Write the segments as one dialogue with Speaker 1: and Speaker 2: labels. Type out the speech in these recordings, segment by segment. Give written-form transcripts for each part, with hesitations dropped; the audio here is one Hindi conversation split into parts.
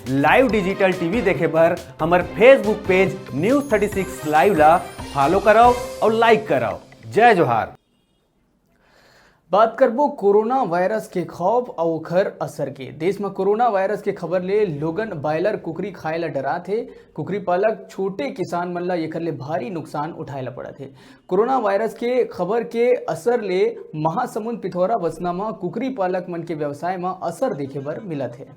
Speaker 1: लाइव डिजिटल टीवी देखे बर हमार फेसबुक पेज न्यूज़ 36 लाइव ला फॉलो कराओ और लाइक कराओ। जय जोहार।
Speaker 2: बात करबो कोरोना वायरस के खौफ और ओखर असर के। देश में कोरोना वायरस के खबर ले लोगन बायलर कुकरी खाए ला डरा थे। कुकरी पालक छोटे किसान मन ला एकर ले भारी नुकसान उठाए ला पड़ा थे। कोरोना वायरस के खबर के असर ले महासमुंद पिथौरा बसना में कुकरी पालक मन के व्यवसाय में असर देखे बर मिला थे।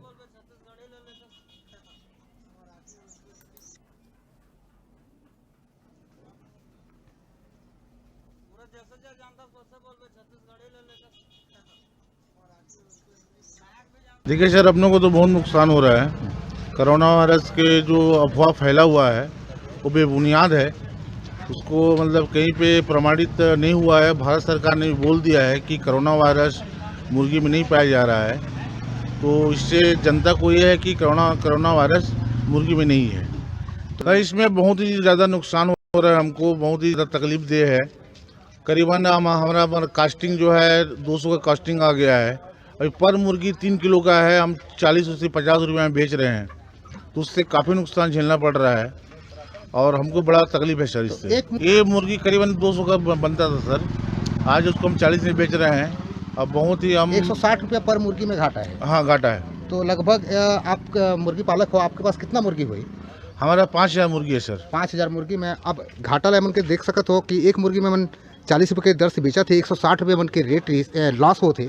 Speaker 3: देखिए सर, अपनों को तो बहुत नुकसान हो रहा है। कोरोना वायरस के जो अफवाह फैला हुआ है वो बेबुनियाद है। उसको मतलब कहीं पे प्रमाणित नहीं हुआ है। भारत सरकार ने बोल दिया है कि कोरोना वायरस मुर्गी में नहीं पाया जा रहा है, तो इससे जनता को ये है कि कोरोना वायरस मुर्गी में नहीं है। तो इसमें बहुत ही ज़्यादा नुकसान हो रहा है, हमको बहुत ही ज़्यादा तकलीफ दे है। करीबन हमारा कास्टिंग जो है 200 का कास्टिंग आ गया है। अभी पर मुर्गी 3 किलो का है, हम 40 से 50 रुपये में बेच रहे हैं, तो उससे काफ़ी नुकसान झेलना पड़ रहा है और हमको बड़ा तकलीफ है सर इससे। ये मुर्गी करीबन 200 का बनता था सर, आज उसको हम 40 में बेच रहे हैं। अब बहुत ही हम
Speaker 4: 160 रुपया पर मुर्गी में घाटा है।
Speaker 3: हाँ, घाटा है।
Speaker 4: तो लगभग आप मुर्गी पालक हो, आपके पास कितना मुर्गी हुई?
Speaker 3: हमारा 5000 मुर्गी है सर।
Speaker 4: 5000 मुर्गी में अब घाटा ले मन के देख सकत हो कि एक मुर्गी में मन 40 रुपये के दर से बेचा थे, 160 रुपये मन के रेट लॉस हो थे।